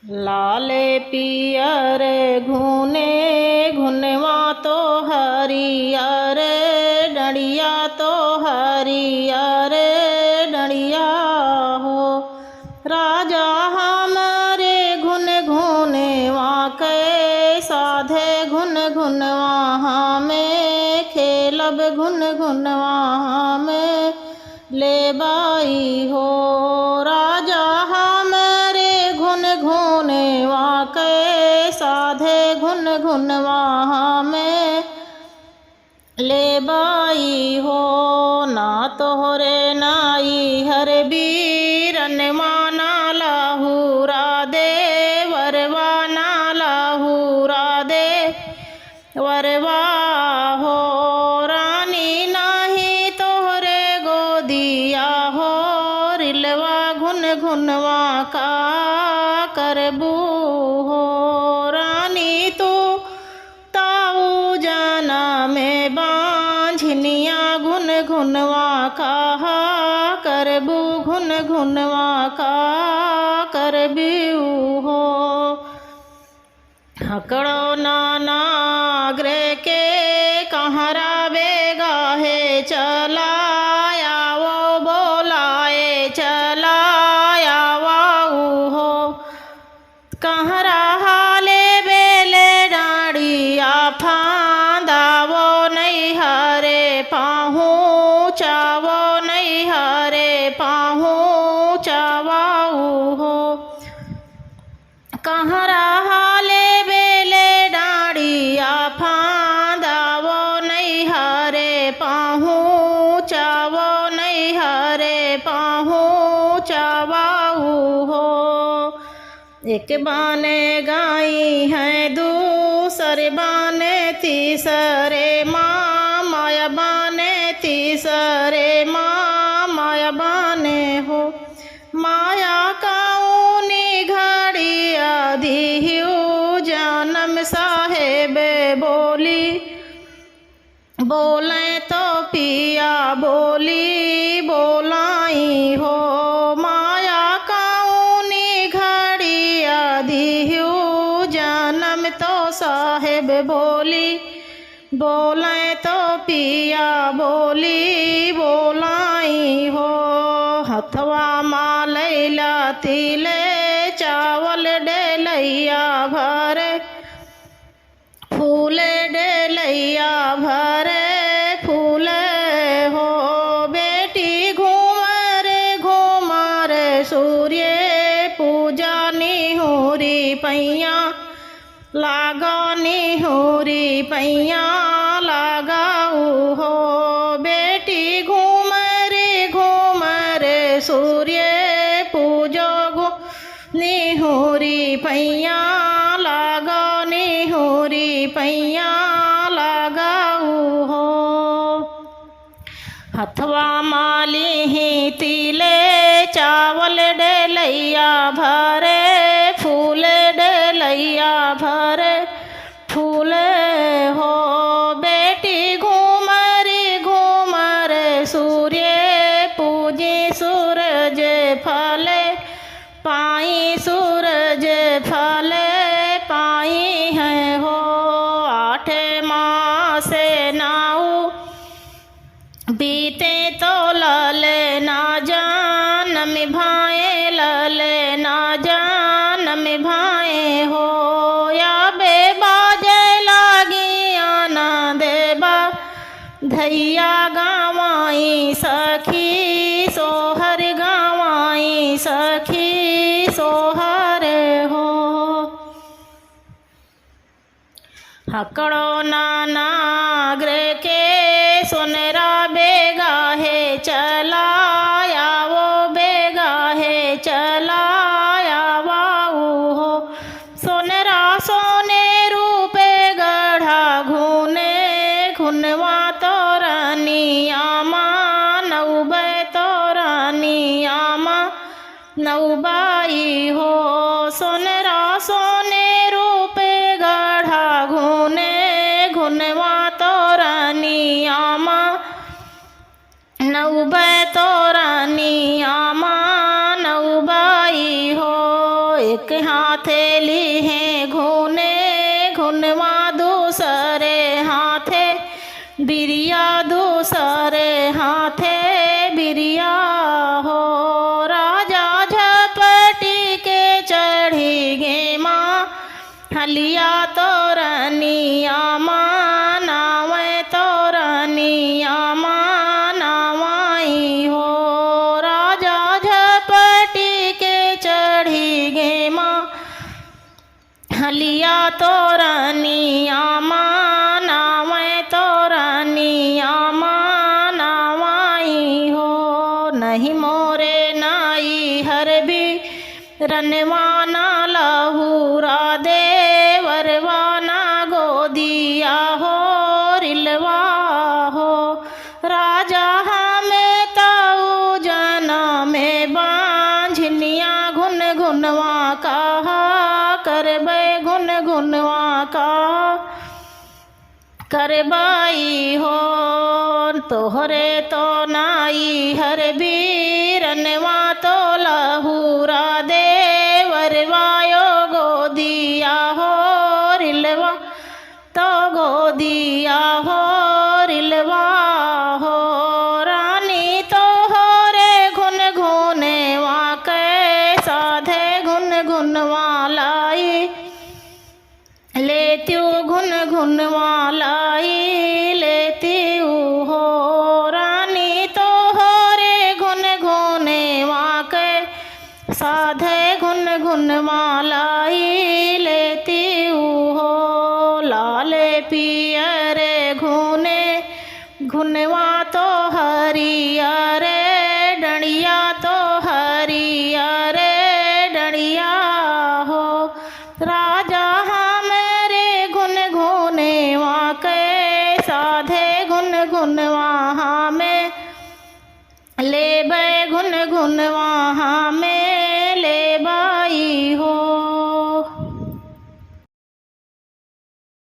लाले पियर घुने घुनवा तो हरियर डंडिया तो हरियर डंडिया हो। राजा हमारे घुन घुने के साधे घुन घुनवा में खेलब घुन घुनवा में ले बाई हो। राजा हमारे घुन घुनवा के साधे घुन घुनवा में ले बाई हो। ना तोहरे नाई हर बीरन माना लाहुरा दे वरवा ना लाहुरा दे वरवा हो। रानी नाही तोहरे गोदिया हो रिलवा घुन घुनवा का करबू हो। रानी तू ताऊ जाना में बांझनिया घुन घुनवा का करबू घुन घुनवा का करबू हो। हकड़ो नानाग्रे के कहरा बेगाहे चलाया वो बोलाए चलाया वाऊ हो। कहरा हाले बेले डाड़िया फांदा वो नहीं हरे पाहू चावो नहीं हरे पाहू चावाऊ हो। कहरा हाले बेले डाड़िया फांदा वो नहीं हरे पाहू चावो नहीं हरे पाहू चावाऊ हो। एक बाने गाई है दूसरे बाने तीसरे माँ माया बाने तीसरे माँ माया बाने हो। माया काऊनी घड़िया दिहु जानम साहेब बोली बोले तो पिया बोली बोलाई हो। माया काऊनी घड़िया दिहु जानम तो साहेब बोली बोले तो पिया बोली बोलाई हो। हथवा मालैला तिले चावल डेलैया भरे फूल डेलैया भरे फूल हो। बेटी घूमर घूमर सूर्य पूजा निहुरी पैया लागा निहुरी पैया लगाऊ हो। बेटी घूमर घूमर सूर्य पूजो गो निहुरी पैया लागा निहुरी पैया लगाऊ हो। हथवा माली ही तिले चावल डेलैया भरे फूल डेलैया भरे फूल हो। बेटी घूमर घूमर सूर्य पूजे सूरज फले पाई सूरज फले पाई है हो। आठ मास नाऊ बीते तो लले ना जानम भाए लले ना जानम भाए हो। या बेबाजे लागी आना देबा धैया गावाई सखी सोहर गावाई सखी सोहर हो। हकड़ो नानाग्रे के सुनरा बेगाहे चलाया वो बेगाहे चलाया वाऊ हो। सोनरा सोने रूपे गढ़ा घुने घुनवा तो रानिया माँ नौबे तो रानिया माँ नौबाई हो। सोनरा सोने रूपे गढ़ा घुने घुनवा तो रानिया माँ नौबे तो रानिया माँ नौबाई हो। एक हाथे ली है घुने घुनवा दूसरे हाथे बिरिया दूसरे हाथे बिरिया हो। राजा झपटी के चढ़ी गे माँ हलिया तोरनिया माँ नावे तोरनिया माँ नावाई हो। राजा झपटी के चढ़ी गे माँ हलिया तोरनिया माँ नावे तोरनिया माँ नावाई हो। नहीं मोरे नाई हर भी रनवाना लहूरा देवरवाना गोदिया हो रिलवा हो। राजा हमें ताऊ जना में बांझनिया घुन घुनवा कहा करबे घुन घुनवा का करबाई हो। तोहरे तो नाई हर बीरनवा तो लहूरा देवरवायो गोदिया हो रिलवा तो गोदिया हो रिलवा हो। रानी तोहरे घुन घुनवा के साधे घुन घुनवा लाई लेती घुन घुनवा लाई लेती हो। रानी तोहरे घुन घुनवा के साधे घुन घुनवा लाई लेती हो। लाले पियरे घुने घुनवा तो हरियरे डणिया तो हरियरे डणिया हो। राजा हमारे घुन घुनवा के साधे घुन घुनवा में ले बे घुन घुनवा में